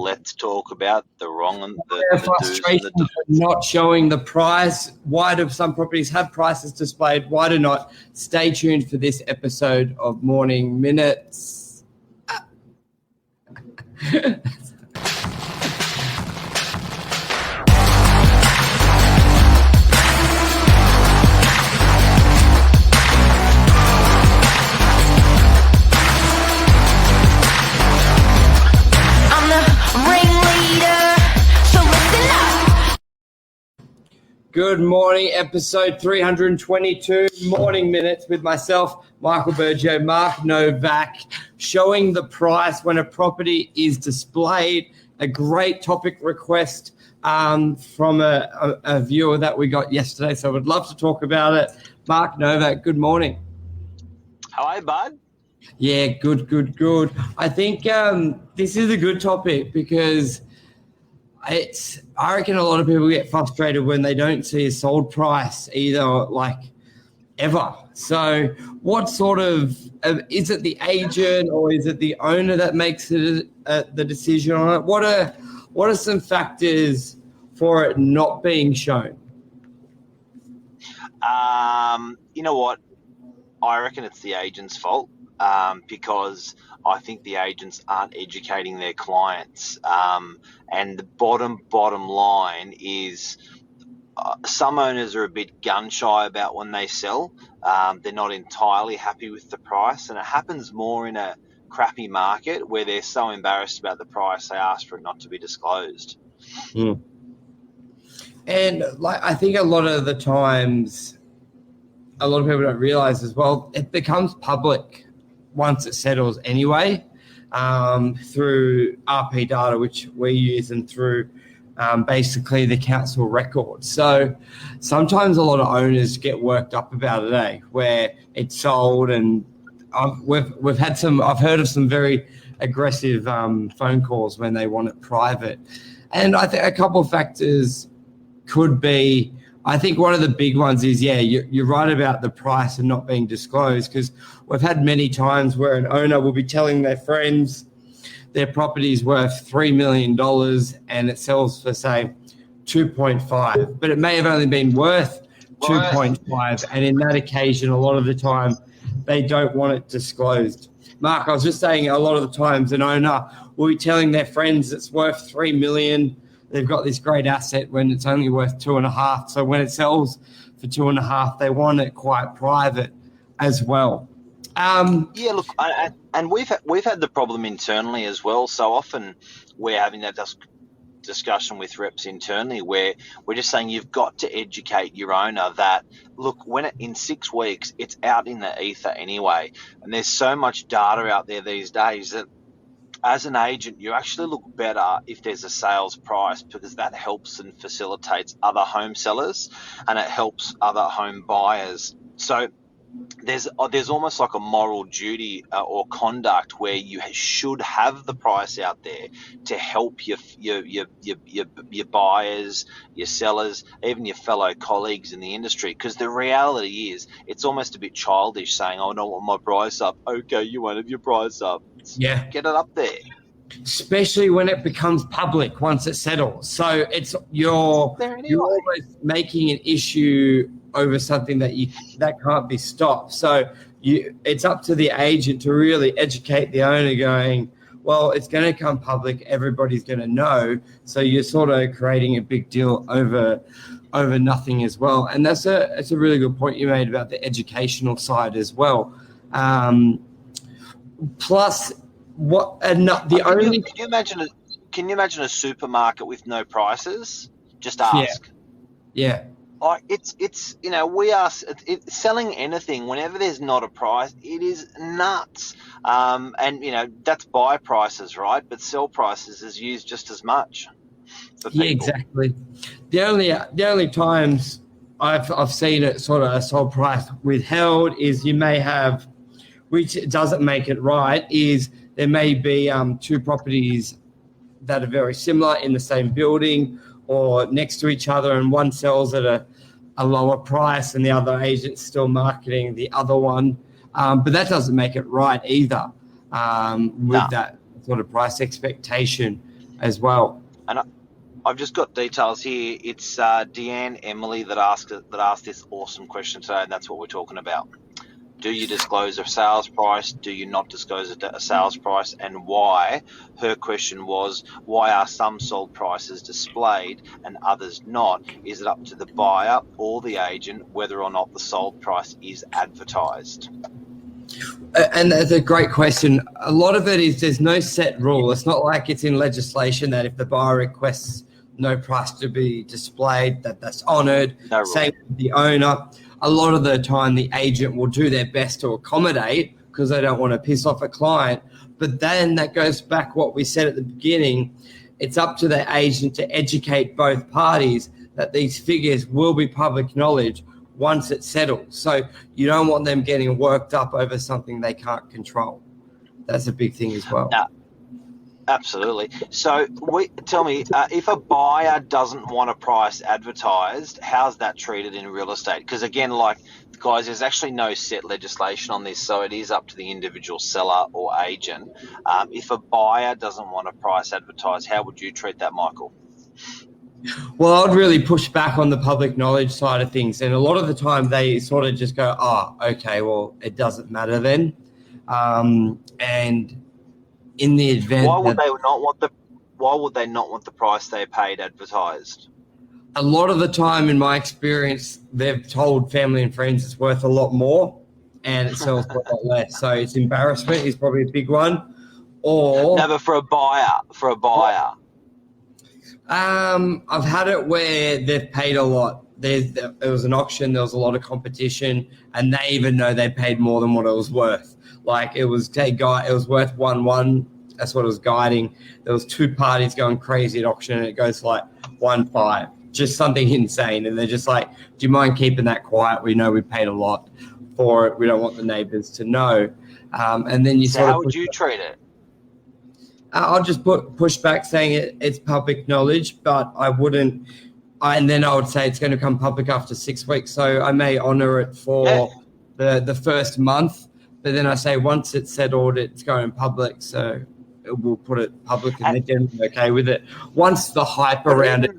let's talk about the wrong and the frustration for not showing the price. Why do some properties have prices displayed? Why do not? Stay tuned for this episode of Morning Minutes. Good morning, episode 322, Morning Minutes with myself, Michael Bergio, Mark Novak, showing the price when a property is displayed. A great topic request from a viewer that we got yesterday, so I would love to talk about it. Mark Novak, good morning. Hi, bud. Yeah, good. I think this is a good topic because I reckon a lot of people get frustrated when they don't see a sold price either, like ever. So what sort of, is it the agent or is it the owner that makes it the decision on it? What are some factors for it not being shown? You know what? I reckon it's the agent's fault because I think the agents aren't educating their clients. And the bottom line is some owners are a bit gun shy about when they sell. They're not entirely happy with the price, and it happens more in a crappy market where they're so embarrassed about the price they ask for it not to be disclosed. Mm. And I think a lot of the times, a lot of people don't realize as well, it becomes public once it settles anyway, through RP data, which we use, and through basically the council records. So sometimes a lot of owners get worked up about it, where it's sold, and I've heard of some very aggressive phone calls when they want it private. And I think a couple of factors could be, I think one of the big ones is, you're right about the price and not being disclosed, because we've had many times where an owner will be telling their friends their property is worth $3 million and it sells for, say, 2.5, but it may have only been worth 2.5. And in that occasion, a lot of the time, they don't want it disclosed. Mark, I was just saying, a lot of the times an owner will be telling their friends it's worth $3 million. They've got this great asset when it's only worth 2.5. So when it sells for 2.5, they want it quite private as well. Look, and we've had the problem internally as well. So often we're having that discussion with reps internally where we're just saying you've got to educate your owner that, look, in 6 weeks, it's out in the ether anyway. And there's so much data out there these days that as an agent, you actually look better if there's a sales price, because that helps and facilitates other home sellers and it helps other home buyers. So there's almost like a moral duty or conduct where you should have the price out there to help your buyers, your sellers, even your fellow colleagues in the industry. Because the reality is, it's almost a bit childish saying, "Oh, I don't want my price up." Okay, you won't have your price up. Yeah, get it up there. Especially when it becomes public once it settles. So you're almost making an issue over something that can't be stopped. So it's up to the agent to really educate the owner, going, well, it's going to come public, everybody's going to know. So you're sort of creating a big deal over nothing as well. And that's a really good point you made about the educational side as well. Plus, can you imagine a supermarket with no prices? Just ask. Yeah. Like it's selling anything whenever there's not a price, it is nuts. And that's buy prices, right? But sell prices is used just as much for people. Yeah, exactly. The only times I've seen it sort of a sold price withheld is you may have, which doesn't make it right, is there may be two properties that are very similar in the same building or next to each other, and one sells at a lower price and the other agent's still marketing the other one. But that doesn't make it right either, with that sort of price expectation. as well. And I've just got details here. It's Deanne Emily that asked this awesome question today, and that's what we're talking about. Do you disclose a sales price? Do you not disclose a sales price? And why? Her question was, why are some sold prices displayed and others not? Is it up to the buyer or the agent whether or not the sold price is advertised? And that's a great question. A lot of it is there's no set rule. It's not like it's in legislation that if the buyer requests no price to be displayed, that's honoured. No rule. Same with the owner. A lot of the time the agent will do their best to accommodate because they don't want to piss off a client. But then that goes back what we said at the beginning. It's up to the agent to educate both parties that these figures will be public knowledge once it's settled. So you don't want them getting worked up over something they can't control. That's a big thing as well. Absolutely. So tell me, if a buyer doesn't want a price advertised, how's that treated in real estate? Because again, like guys, there's actually no set legislation on this, so it is up to the individual seller or agent. If a buyer doesn't want a price advertised, how would you treat that, Michael? Well, I'd really push back on the public knowledge side of things. And a lot of the time they sort of just go, oh, okay, well, it doesn't matter then. And in the event why would they not want the price they paid advertised? A lot of the time, in my experience, they've told family and friends it's worth a lot more and it sells for a lot less. So it's embarrassment is probably a big one. Or never for a buyer. I've had it where they've paid a lot. There was an auction, there was a lot of competition, and they even know they paid more than what it was worth. Like it was worth 1-1. That's what it was guiding. There was two parties going crazy at auction, and it goes like 1-5. Just something insane. And they're just like, do you mind keeping that quiet? We know we paid a lot for it. We don't want the neighbours to know. And then how would you treat it? I'll just push back saying it's public knowledge, but I wouldn't. And then I would say it's going to come public after 6 weeks. So I may honour it for the first month, but then I say once it's settled, it's going public. So we'll put it public and they're generally okay with it. Once the hype around it.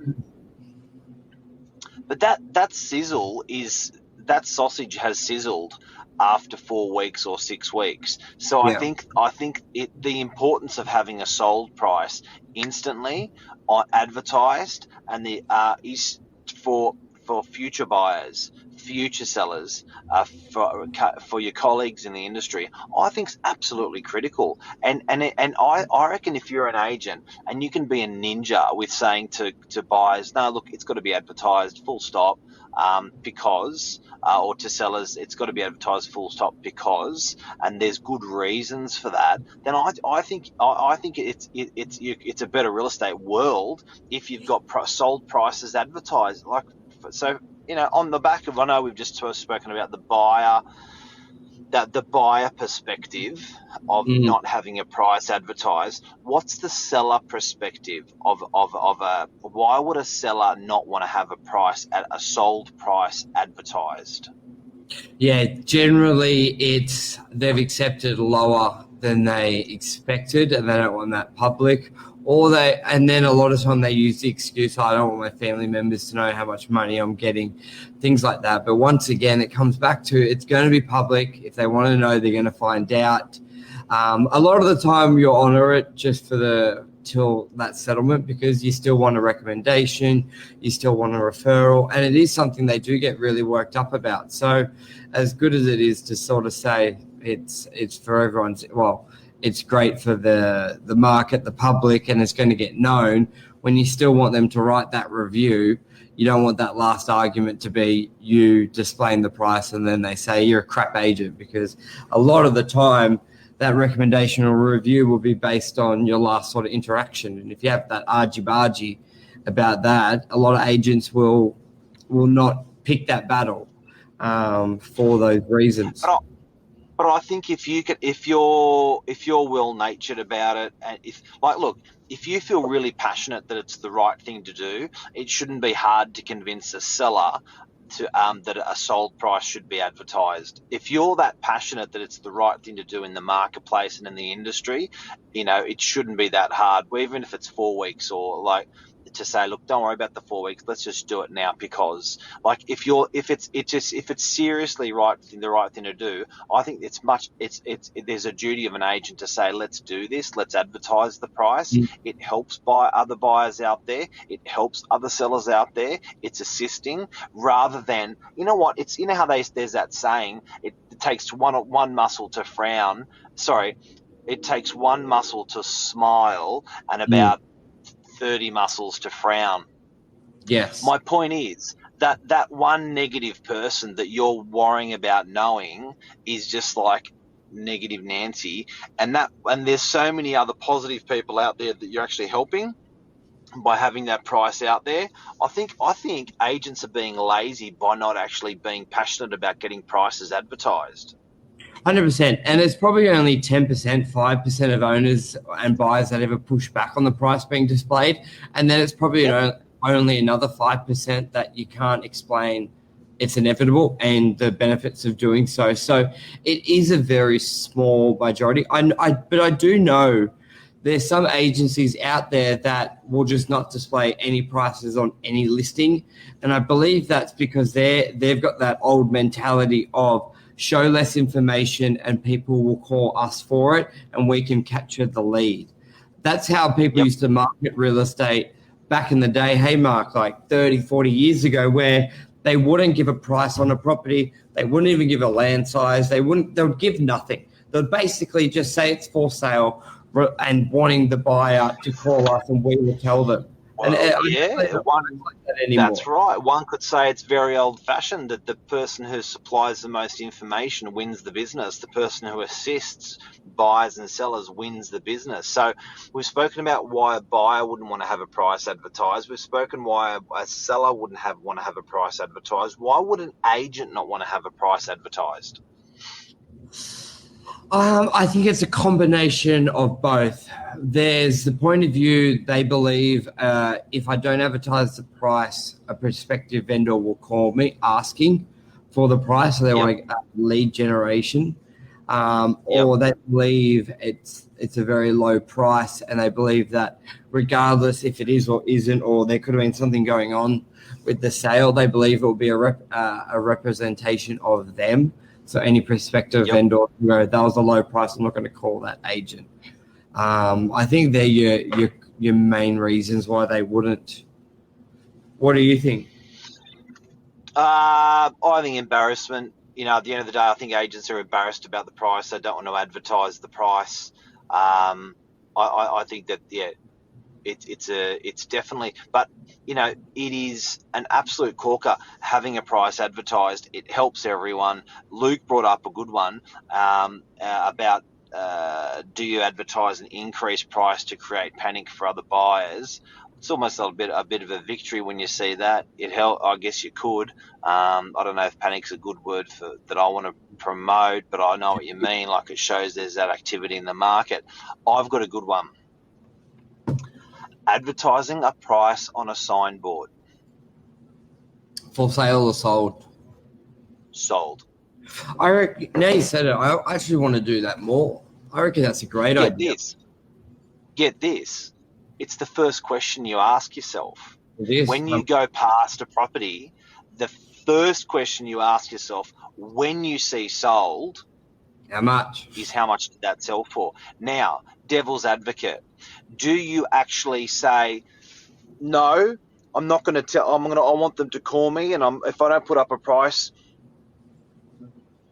But that sausage has sizzled after 4 weeks or 6 weeks. So I think the importance of having a sold price instantly advertised and is for future buyers, future sellers, for your colleagues in the industry, I think is absolutely critical. And I reckon if you're an agent and you can be a ninja with saying to buyers, no, look, it's got to be advertised, full stop, because, or to sellers, it's got to be advertised, full stop, because, and there's good reasons for that. Then I think it's a better real estate world if you've got sold prices advertised. Like, so, on the back of, I know we've just spoken about the buyer perspective of not having a price advertised. What's the seller perspective of why would a seller not want to have a sold price advertised? Yeah, generally they've accepted lower than they expected and they don't want that public. And then a lot of time they use the excuse, I don't want my family members to know how much money I'm getting, things like that. But once again, it comes back to it's going to be public. If they want to know, they're going to find out. A lot of the time you'll honour it just till that settlement because you still want a recommendation, you still want a referral, and it is something they do get really worked up about. So as good as it is to sort of say it's for everyone's, well, it's great for the market, the public, and it's going to get known. When you still want them to write that review, you don't want that last argument to be you displaying the price and then they say you're a crap agent, because a lot of the time that recommendation or review will be based on your last sort of interaction. And if you have that argy-bargy about that, a lot of agents will not pick that battle for those reasons. But I think if you're well-natured about it, and if you feel really passionate that it's the right thing to do, it shouldn't be hard to convince a seller that a sold price should be advertised. If you're that passionate that it's the right thing to do in the marketplace and in the industry, it shouldn't be that hard. Even if it's 4 weeks, or like to say, look, don't worry about the 4 weeks. Let's just do it now, because like if it's seriously the right thing to do, I think there's a duty of an agent to say, let's do this. Let's advertise the price. It helps other buyers out there. It helps other sellers out there. It's assisting, rather than, what, it's, how there's that saying, it takes one muscle to frown. Sorry, it takes one muscle to smile and about 30 muscles to frown. Yes. My point is that one negative person that you're worrying about knowing is just like negative Nancy, and there's so many other positive people out there that you're actually helping by having that price out there. I think agents are being lazy by not actually being passionate about getting prices advertised. 100%. And it's probably only 10%, 5% of owners and buyers that ever push back on the price being displayed. And then it's probably only another 5% that you can't explain it's inevitable and the benefits of doing so. So it is a very small majority. But I do know there's some agencies out there that will just not display any prices on any listing. And I believe that's because they've got that old mentality of show less information and people will call us for it and we can capture the lead. That's how people used to market real estate back in the day. Hey, Mark, like 30, 40 years ago, where they wouldn't give a price on a property. They wouldn't even give a land size. They would give nothing. They'd basically just say it's for sale and wanting the buyer to call us and we will tell them. Well, that's right. One could say it's very old-fashioned that the person who supplies the most information wins the business. The person who assists buyers and sellers wins the business. So we've spoken about why a buyer wouldn't want to have a price advertised. We've spoken why a seller wouldn't want to have a price advertised. Why would an agent not want to have a price advertised? I think it's a combination of both. There's the point of view they believe if I don't advertise the price, a prospective vendor will call me asking for the price. So they want lead generation, or they believe it's a very low price, and they believe that regardless if it is or isn't, or there could have been something going on with the sale, they believe it will be a representation of them. So any prospective vendor, that was a low price, I'm not going to call that agent. I think they're your main reasons why they wouldn't. What do you think? I think embarrassment. At the end of the day, I think agents are embarrassed about the price. They don't want to advertise the price. I think that, it's definitely, but it is an absolute corker having a price advertised. It helps everyone. Luke brought up a good one about do you advertise an increased price to create panic for other buyers? It's almost a bit of a victory when you see that. I guess you could. I don't know if panic's a good word that I want to promote, but I know what you mean. Like, it shows there's that activity in the market. I've got a good one. Advertising a price on a signboard. For sale or sold? Sold. I reckon, now you said it, I actually want to do that more. I reckon that's a great idea. Get this. It's the first question you ask yourself. When you go past a property, the first question you ask yourself when you see sold, how much? Is how much did that sell for? Now, devil's advocate. Do you actually say, no, I'm not going to tell, I want them to call me, and if I don't put up a price,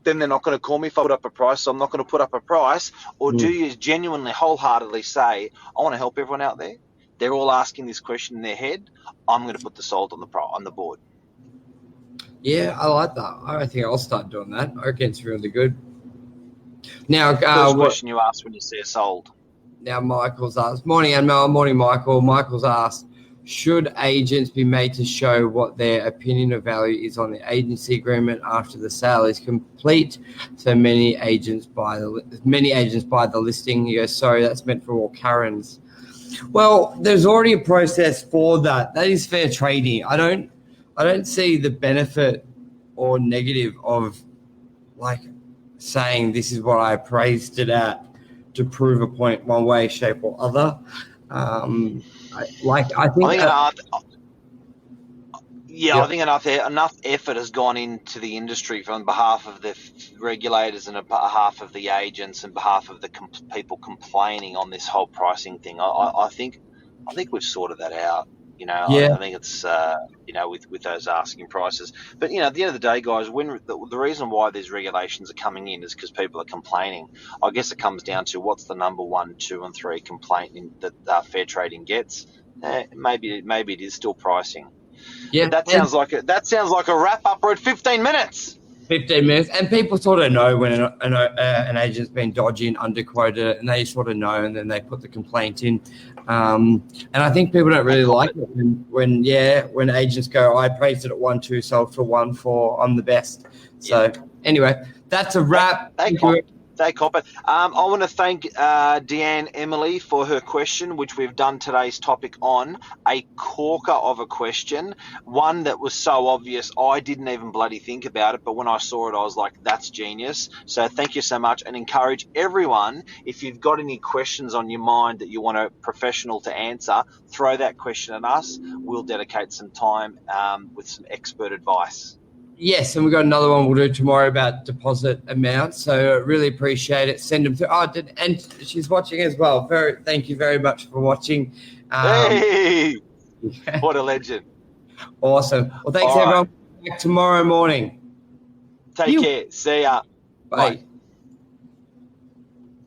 then they're not going to call me if I put up a price, so I'm not going to put up a price? Or do you genuinely, wholeheartedly say, I want to help everyone out there? They're all asking this question in their head. I'm going to put the sold on the board. Yeah, I like that. I think I'll start doing that. I reckon it's really good. Now, first question you ask when you see a sold. Now, Michael's asked, morning, Anmel, morning, Michael. Michael's asked, should agents be made to show what their opinion of value is on the agency agreement after the sale is complete? So many agents buy the listing. He goes, sorry, that's meant for all Karens. Well, there's already a process for that. That is fair trading. I I don't see the benefit or negative of like saying this is what I appraised it at to prove a point one way, shape, or other. I think I think enough effort has gone into the industry on behalf of the regulators and on behalf of the agents and behalf of the people complaining on this whole pricing thing. I think we've sorted that out. I think it's with those asking prices. But at the end of the day, guys, when the reason why these regulations are coming in is because people are complaining. I guess it comes down to what's the number 1, 2, and 3 complaint that fair trading gets. Maybe it is still pricing. Yeah, that sounds like a wrap up. We're at 15 minutes. 15 minutes, and people sort of know when an agent's been dodgy and underquoted, and they sort of know, and then they put the complaint in. And I think people don't really like it when agents go, I priced it at 1.2, sold for 1.4, I'm the best. So anyway, that's a wrap. They cop it. I want to thank Deanne Emily for her question, which we've done today's topic on. A corker of a question, one that was so obvious I didn't even bloody think about it, but when I saw it I was like, that's genius. So thank you so much, and encourage everyone, if you've got any questions on your mind that you want a professional to answer, throw that question at us. We'll dedicate some time with some expert advice. Yes, and we've got another one we'll do tomorrow about deposit amounts. So really appreciate it. Send them through. And she's watching as well. Thank you very much for watching. Hey, what a legend. Awesome. Well, thanks everyone. Back tomorrow morning. Take care. See ya. Bye.